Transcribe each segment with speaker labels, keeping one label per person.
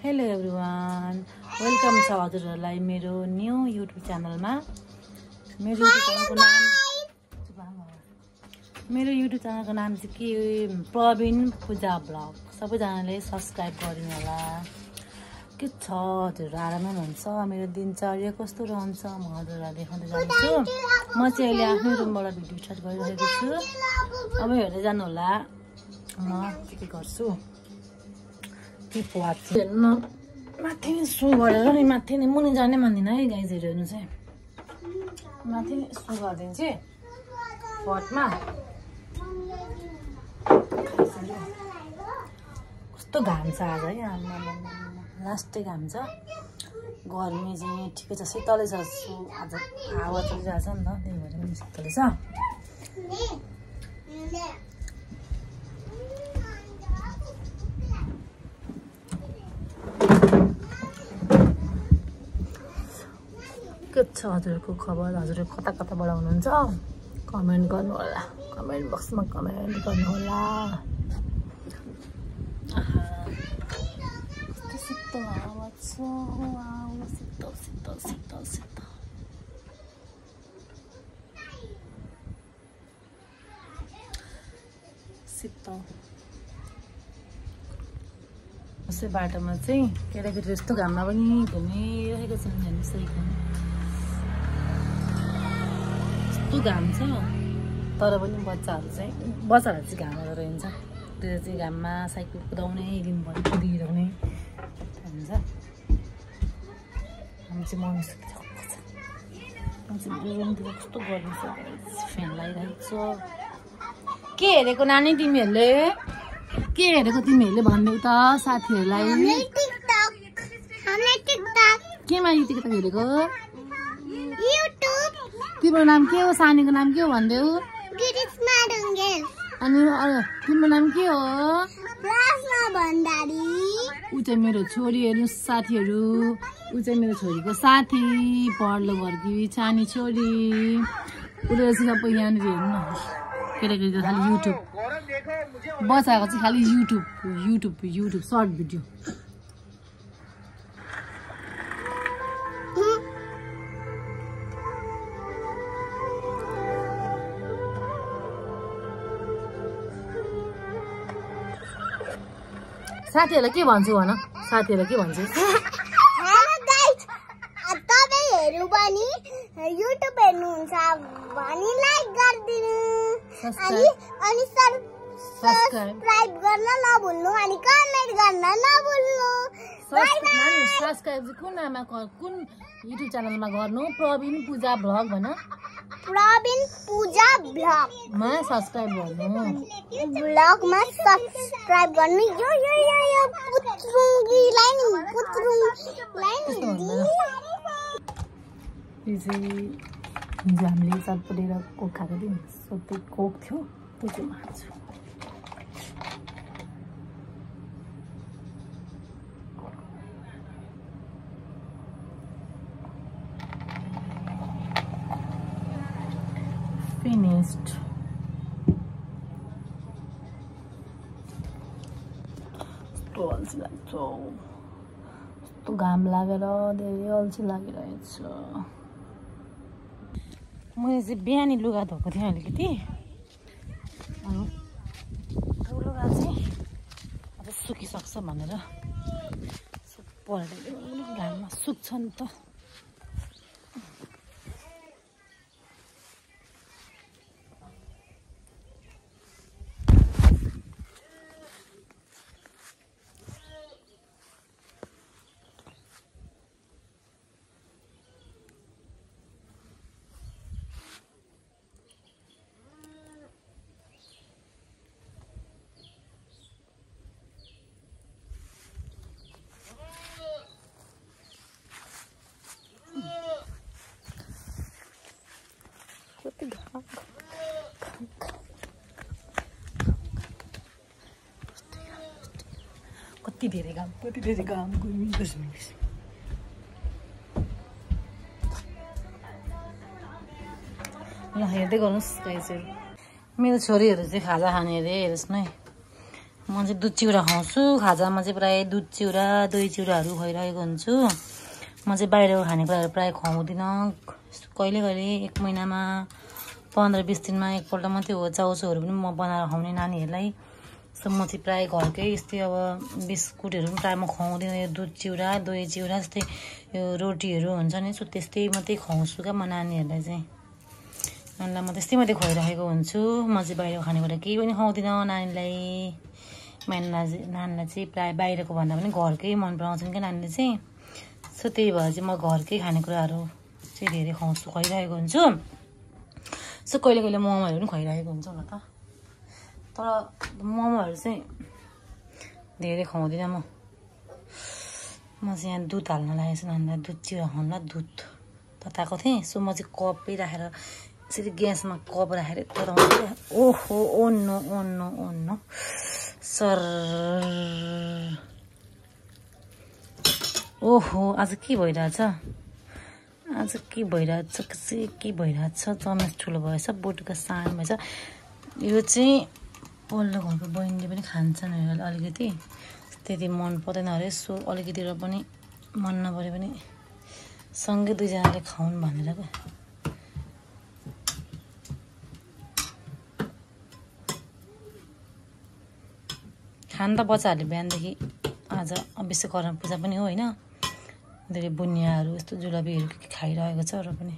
Speaker 1: Hello everyone, welcome छ हजुरहरूलाई मेरो न्यू युट्युब च्यानलमा। मेरो युट्युब च्यानलको नाम चाहिँ के प्रवीण पूजा ब्लग। सबैजनाले सब्सक्राइब गरिदिनु होला। के छ हजुर, आरामै हुनुहुन्छ? मेरो दिनचर्या कस्तो रहन्छ म हजुरहरूलाई देखाउँदै जान्छु। म चाहिँ अहिले आफ्नै रुमबाट भिडियो स्टार्ट गरिरहेको छु। अब हेर्दै जानु होला म के गर्छु। हेर्नु माथि नै सो गरेर नि माथि नै मुनि जाने मान्दिनँ है गाइजहरू। हेर्नु चाहिँ माथि नै सो गरिदिन्छु फटमा। कस्तो घाम छ आज है, लास्टै घाम छ। गर्मी चाहिँ ठिकै छ, शीतलै छ। आज हावा चलिरहेको छ नि त, त्यही भएर पनि शीतलै छ। के छ हजुरको खबर? हजुरहरू कता कताबाट हुनुहुन्छ कमेन्ट गर्नु होला, कमेन्ट बक्समा कमेन्ट गर्नु होला। शीतल हावा छ, शीतल शीतल शीतल शीतल। शीतल यसै बाटोमा चाहिँ केटाकेटी यस्तो घाममा पनि घुमिरहेको छ। हेर्नुहोस् यस्तो घाम छ, तर पनि बच्चाहरू चाहिँ घामहरू रहन्छ। त्यो चाहिँ घाममा साइकल कुदाउने, दिनभरि कुदिरहने हुन्छ। हामी चाहिँ मन सुतिरहेको छ। रुमतिर कस्तो गर्मी छ, फ्यान लगाइरहेको छ। के हेरेको नानी तिमीहरूले? के हेरेको तिमीहरूले भन्देऊ त साथीहरूलाई। केमा टिकटक हेरेको? तिम्रो नाम के हो? सानीको नाम के हो भन्देऊ? अनि तिम्रो नाम के हो? ऊ चाहिँ मेरो छोरी। हेर्नु साथीहरू, ऊ चाहिँ मेरो छोरीको साथी, पढ्लो घरकी सानी छोरी। उसले चाहिँ सबै यहाँनिर हेर्नु न, केटाकेटी खालि युट्युब बचाएको चाहिँ खालि युट्युब सर्ट भिडियो। साथीहरूलाई के भन्छु भन, साथीहरूलाई के भन्छु?
Speaker 2: हेलो गाइस, तपाईहरु पनि युट्युब हेर्नुहुन्छ भने लाइक गरिदिनु, अनि सब्स्क्राइब गर्न नभुल्नु, अनि कमेन्ट गर्न नभुल्नु।
Speaker 1: सब्स्क्राइब चाहिँ कुन नाममा, कुन युट्युब च्यानलमा गर्नु? प्रवीण पूजा ब्लग भन।
Speaker 2: प्रवीण पूजा ब्लगमा
Speaker 1: सब्स्क्राइब गर्नु,
Speaker 2: ब्लगमा सब्स्क्राइब गर्नु। यो पुत्रुङीलाई नि
Speaker 1: यो चाहिँ हिजो हामीले चटपटेर कोक खाएको थियौँ। सोध्दै कोक थियो, त्यो चाहिँ खान्छु। फिनिस्ड। कस्तो अल्छी लाग्छ, कस्तो घाम लागेर धेरै अल्छी लागिरहेछ। मैले चाहिँ बिहानी लुगा धोएको थिएँ अलिकति, अनि त्यो लुगा चाहिँ अब सुकिसक्छ भनेर पढेर घाममा सुक्छ नि त। कति धेरै घाम ल हेर्दै गर्नुहोस् गाइजहरू। मेरो छोरीहरू चाहिँ खाजा खाने अरे, हेर्नुहोस् न। म चाहिँ दुध चिउरा खाउँछु खाजामा चाहिँ प्रायः दुध चिउरा दही चिउराहरू खुवाइरहेको हुन्छु म चाहिँ बाहिरको खानेकुराहरू प्रायः खुवाउँदिनँ कहिले कहिले 1 महिनामा 15-20 दिनमा एकपल्ट मात्रै हो चाउचोहरू पनि म बनाएर खुवाउने नानीहरूलाई सो म चाहिँ प्रायः घरकै यस्तै अब बिस्कुटहरू पनि प्रायः म खुवाउँदिनँ यो दुध चिउरा दही चिउरा जस्तै यो रोटीहरू हुन्छ नि सो त्यस्तै मात्रै खुवाउँछु क्या म नानीहरूलाई चाहिँ नानीलाई म त्यस्तै मात्रै खुवाइरहेको हुन्छु म चाहिँ बाहिरको खानेकुरा केही पनि खुवाउँदिनँ नानीलाई नानीलाई चाहिँ प्रायः बाहिरको भन्दा पनि घरकै मन पराउँछन् क्या नानीले चाहिँ सो त्यही भएर चाहिँ म घरकै खानेकुराहरू चाहिँ धेरै खुवाइरहेको हुन्छु सो कहिले कहिले मोमोहरू पनि खुवाइरहेको हुन्छ होला त तर मोमोहरू चाहिँ धेरै खुवाउँदिनँ म चाहिँ यहाँ दुध हाल्न लागेको छु नानीलाई दुध चिउरा खुवाउनुलाई दुध तताएको थिएँ सो म चाहिँ कपै राखेर यसरी ग्यासमा कप राखेर तताउँछु ओहो ओन्नो ओन्नो ओन्नो सर ओहो आज के भइरहेछ के भइरहेछ चम्च ठुलो भएछ बोटुका सानो भएछ यो चाहिँ पल्लो घरको बहिनीले पनि खान्छन् अलिकति त्यति मन पर्दैन अरे सो अलिकति र पनि मन नपरे पनि सँगै दुईजनाले खाउन् भनेर क्या खान त बच्चाहरूले बिहानदेखि आज विश्वकर्मा पूजा पनि हो होइन धेरै बुनियाहरू यस्तो जुलाबीहरू के खाइरहेको छ र पनि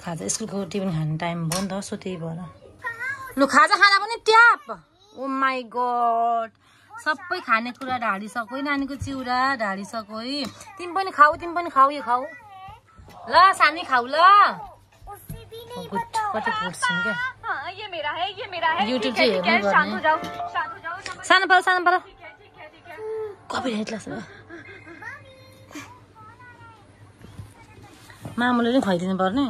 Speaker 1: खाजा स्कुलको टिफिन खाने टाइम भयो नि त सो त्यही भएर लु खाजा खाना पनि ट्याप ओ माई गड सबै खानेकुरा ढाडिसक्यो है नानीको चिउरा ढाडिसक्यो है तिमी पनि खाऊ यो खाऊ ल सानी खाऊ ल कति फुट्छन् क्या युट्युब चाहिँ हेर्नु पर्ने सानो पारा कपिराइट लाग्छ मामुले पनि खुवाइदिनु पर्ने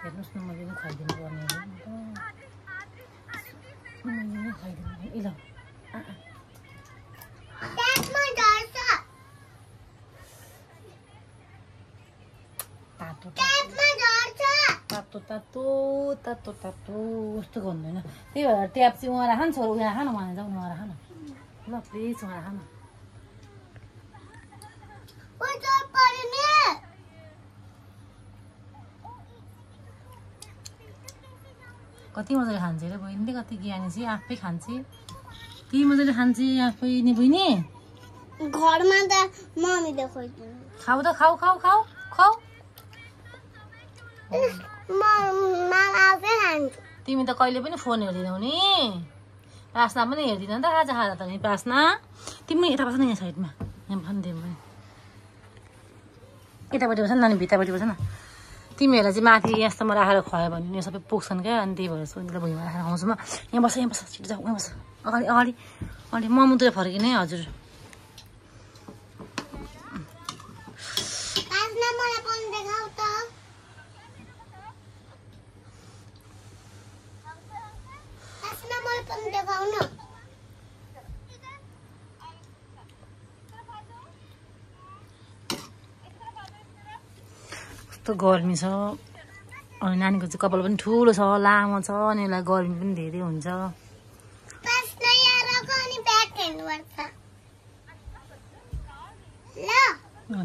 Speaker 1: हेर्नुहोस् न मैले पनि खुवाइदिनु पर्ने ल तातो कस्तो गर्दैन त्यही भएर ट्याप चाहिँ उहाँ राख न छोरो उहाँ राख न उहाँ जाउँ उहाँ राख न ल प्लिज उहाँ राख न कति मजाले खान्छ अरे बहिनीले कति ज्ञानी चाहिँ आफै खान्छ ती मजाले खान्छ आफै नि बहिनी
Speaker 2: घरमा त मम्मीले खुवाइदिनु
Speaker 1: खाऊ त खाऊ तिमी त कहिले पनि फोन हेर्दिनौ नि प्रार्थना पनि हेर्दिन नि त खाजा खाँदा त नि प्रार्थना तिमी यता बस न यहाँ साइडमा यहाँ बस न तिमी पनि यतापट्टि बस न नानी भित्रपट्टि बस न तिमीहरूलाई चाहिँ माथि यस्तोमा राखेर खुवायो भने यो सबै पुग्छन् क्या अनि त्यही भएर सुनिलाई भुइँमा राखेर खुवाउँछु म यहाँ बस छिटो जाऊ यहाँ बस अगाडि म मुतिर फर्किने हजुर कस्तो गर्मी छ अनि नानीको चाहिँ कपाल पनि ठुलो छ लामो छ अनि यसलाई गर्मी पनि धेरै हुन्छ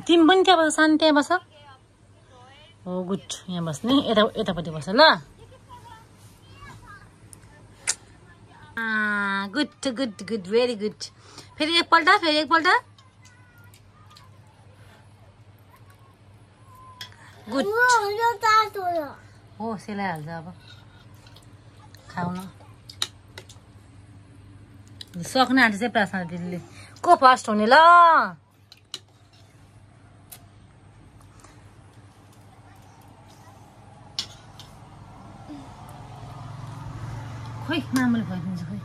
Speaker 1: तिमी पनि त्यहाँ बस सानो त्यहाँ बस हो गुड यहाँ बस्ने यतापट्टि बस ल गुड भेरी गुड फेरि एकपल्ट गुड हो सेलाइहाल्छ अब खाउ न सक्ने आँटे चाहिँ प्रार्थना दिदीले को फर्स्ट हुने ल खोइ मामुले खुवाइदिन्छ खोइ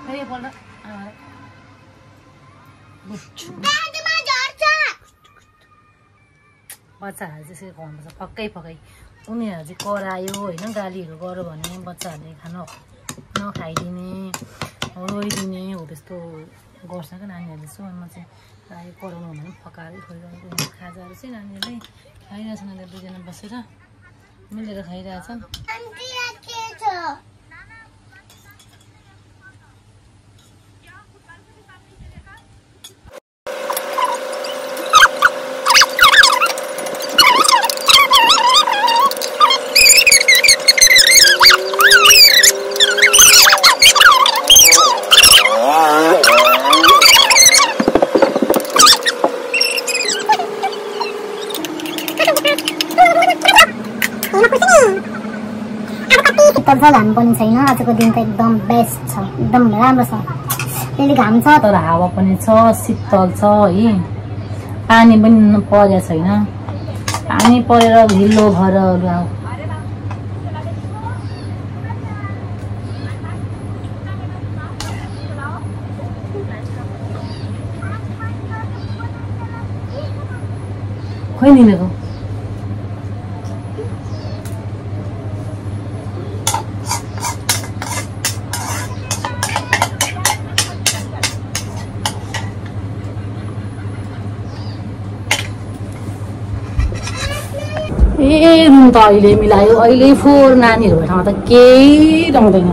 Speaker 1: फेरि एकपल्ट बच्चाहरू त्यसरी खुवाउनुपर्छ पक्कै उनीहरू चाहिँ करायो होइन गालीहरू गर्यो भने बच्चाहरूले खानु नखाइदिने रोइदिने हो त्यस्तो गर्छ क्या नानीहरूले यसो म चाहिँ प्रायः कराउनु भने पकाएरै खुवाइरहेको खाजाहरू चाहिँ नानीहरूले खाइरहेछ उनीहरूले दुईजना बसेर मिलेर खाइरहेछन्।
Speaker 3: घाम पनि छैन आजको दिन त एकदम बेस्ट छ एकदम राम्रो छ अहिले घाम छ
Speaker 1: तर हावा पनि छ शीतल छ है पानी पनि परेको छैन पानी परेर हिलो घरहरू खोइ निमेको रुम त अहिले मिलायो अहिले फोहोर नानीहरू ठाउँमा त केही रहँदैन।